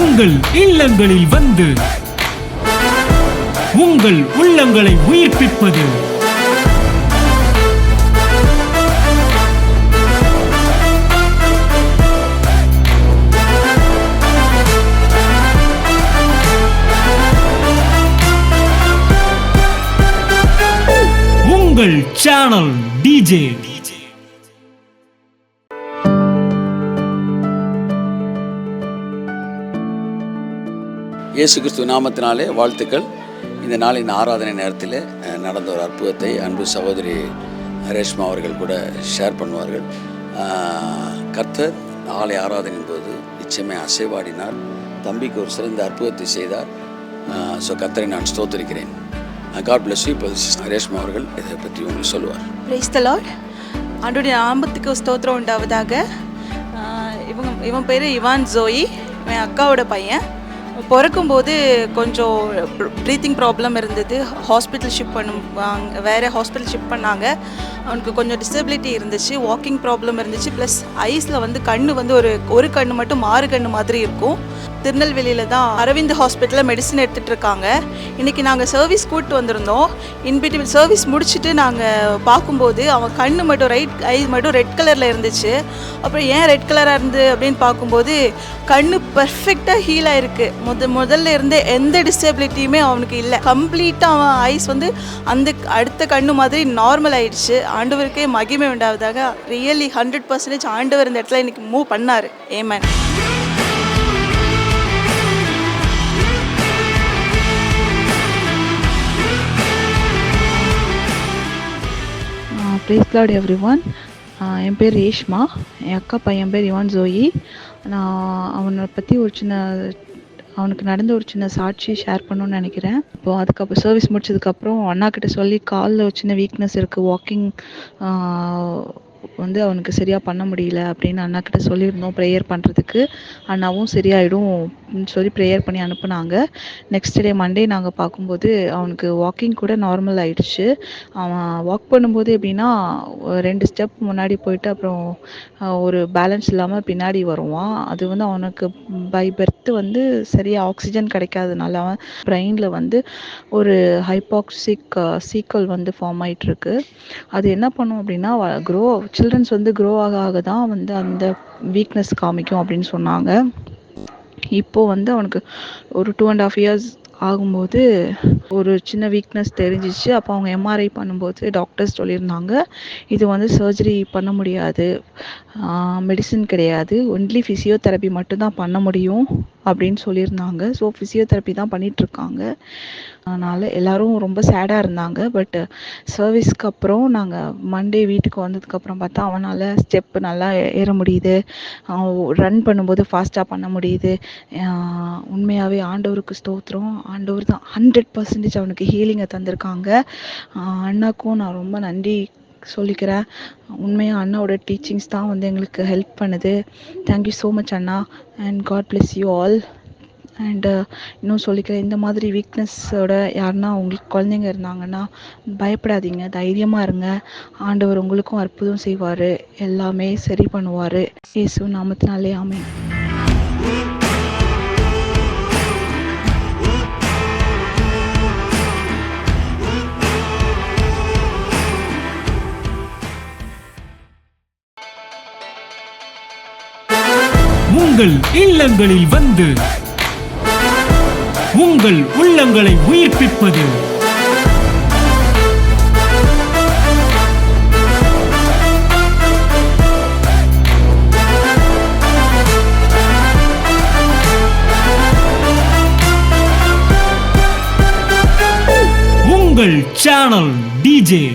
உங்கள் இல்லங்களில் வந்து உங்கள் உள்ளங்களை உயிர்ப்பிப்பது உங்கள் சேனல் டிஜே. இயேசு கிறிஸ்துவ நாமத்தினாலே வாழ்த்துக்கள். இந்த நாளின் ஆராதனை நேரத்தில் நடந்த ஒரு அற்புதத்தை அன்பு சகோதரி ரேஷ்மா அவர்கள் கூட ஷேர் பண்ணுவார்கள். கர்த்தர் நாளை ஆராதனையின் போது நிச்சயமே அசைவாடினார். தம்பிக்கு ஒரு சிறந்த அற்புதத்தை செய்தார். ஸோ கர்த்தரை நான் ஸ்தோத்திரிக்கிறேன். God bless you. இப்போ ரேஷ்மா அவர்கள் இதை பற்றி உங்களுக்கு சொல்லுவார். Praise the Lord. ஆண்டவருடைய நாமத்துக்கு ஸ்தோத்திரம் உண்டாவதாக. இவன் பேர் இவான் ஜோயி. என் அக்காவோட பையன். பிறக்கும்போது கொஞ்சம் ப்ரீத்திங் ப்ராப்ளம் இருந்தது. ஹாஸ்பிட்டல் ஷிஃப்ட் வேறு ஹாஸ்பிட்டல் ஷிஃப்ட் பண்ணாங்க. அவனுக்கு கொஞ்சம் டிசபிலிட்டி இருந்துச்சு, வாக்கிங் ப்ராப்ளம் இருந்துச்சு. ப்ளஸ் ஐஸில் கண்ணு ஒரு கண்ணு மட்டும் மாறு கண்ணு மாதிரி இருக்கும். திருநெல்வேலியில் தான் அரவிந்த் ஹாஸ்பிட்டலில் மெடிசன் எடுத்துகிட்டு இருக்காங்க. இன்றைக்கி நாங்கள் சர்வீஸ் கூப்பிட்டு வந்திருந்தோம். இன்பிட்வீன் சர்வீஸ் முடிச்சுட்டு நாங்கள் பார்க்கும்போது அவன் கண்ணு மட்டும் ரைட் ஐ மட்டும் ரெட் கலரில் இருந்துச்சு. அப்புறம் ஏன் ரெட் கலராக இருந்து அப்படின்னு பார்க்கும்போது கண்ணு பர்ஃபெக்டாக ஹீல் ஆகிருக்கு. முதல்ல இருந்தே எந்த டிசபிலிட்டியுமே அவனுக்கு இல்லை. கம்ப்ளீட்டாக அவன் ஐஸ் அந்த அடுத்த கண்ணு மாதிரி நார்மல் ஆயிடுச்சு. ஆண்டவருக்கே மகிமை உண்டாவதாக. ரியலி 100% ஆண்டவர் இந்த இடத்துல இன்றைக்கி மூவ் பண்ணார். ஏமேன். ப்ரைஸ் தி லார்ட் எவ்ரிவன். என் பேர் ரேஷ்மா. என் அக்கா பையன் பேர் இவான் ஜோயி. நான் அவனை பற்றி அவனுக்கு நடந்த ஒரு சின்ன சாட்சி ஷேர் பண்ணணும்னு நினைக்கிறேன். இப்போது அதுக்கப்புறம் சர்வீஸ் முடிச்சதுக்கப்புறம் அண்ணாக்கிட்ட சொல்லி காலில் ஒரு சின்ன வீக்னஸ் இருக்குது, வாக்கிங் அவனுக்கு சரியாக பண்ண முடியல அப்படின்னு அண்ணாக்கிட்ட சொல்லியிருந்தோம் ப்ரேயர் பண்ணுறதுக்கு. அண்ணாவும் சரியாயிடும் சொல்லி ப்ரேயர் பண்ணி அனுப்புனாங்க. நெக்ஸ்ட் டே மண்டே நாங்கள் பார்க்கும்போது அவனுக்கு வாக்கிங் கூட நார்மல் ஆகிடுச்சு. அவன் வாக் பண்ணும்போது எப்படின்னா 2 ஸ்டெப் முன்னாடி போயிட்டு அப்புறம் ஒரு பேலன்ஸ் இல்லாமல் பின்னாடி வருவான். அது அவனுக்கு பை பர்த்து சரியாக ஆக்சிஜன் கிடைக்காதனால அவன் பிரெயினில் ஒரு ஹைபாக்சிக் சீக்கல் ஃபார்ம் ஆகிட்டுருக்கு. அது என்ன பண்ணும் அப்படின்னா சில்ட்ரன்ஸ் க்ரோ ஆக தான் அந்த வீக்னஸ் காமிக்கும் அப்படின்னு சொன்னாங்க. இப்போது அவனுக்கு ஒரு 2.5 years ஆகும்போது ஒரு சின்ன வீக்னஸ் தெரிஞ்சிச்சு. அப்போ அவங்க எம்ஆர்ஐ பண்ணும்போது டாக்டர்ஸ் சொல்லியிருந்தாங்க, இது சர்ஜரி பண்ண முடியாது, மெடிசின் கிடையாது, ஒன்லி ஃபிசியோதெரப்பி மட்டும்தான் பண்ண முடியும் அப்படின்னு சொல்லியிருந்தாங்க. ஸோ ஃபிசியோதெரப்பி தான் பண்ணிகிட்ருக்காங்க. அதனால் எல்லோரும் ரொம்ப சேடாக இருந்தாங்க. பட் சர்வீஸ்க்கு அப்புறம் நாங்கள் மண்டே வீட்டுக்கு வந்ததுக்கப்புறம் பார்த்தா அவனால் ஸ்டெப்பு நல்லா ஏற முடியுது, ரன் பண்ணும்போது ஃபாஸ்ட்டாக பண்ண முடியுது. உண்மையாகவே ஆண்டவருக்கு ஸ்தோத்திரம். ஆண்டவர் தான் 100% அவனுக்கு ஹீலிங்கை தந்திருக்காங்க. அண்ணாக்கும் நான் ரொம்ப நன்றி சொல்லிக்கிறேன். உண்மையாக அண்ணாவோட டீச்சிங்ஸ் தான் எங்களுக்கு ஹெல்ப் பண்ணுது. தேங்க்யூ ஸோ மச் அண்ணா. And God bless you all. And இன்னும் சொல்லிக்கிறேன், இந்த மாதிரி வீக்னஸோட யாருன்னா உங்களுக்கு குழந்தைங்க இருந்தாங்கன்னா பயப்படாதீங்க, தைரியமாக இருங்க. ஆண்டவர் உங்களுக்கும் அற்புதம் செய்வார், எல்லாமே சரி பண்ணுவார். இயேசு நாமத்தினாலே ஆமென். உங்கள் இல்லங்களில் வந்து உங்கள் உள்ளங்களை உயிர்ப்பிப்பது உங்கள் சேனல் டிஜே.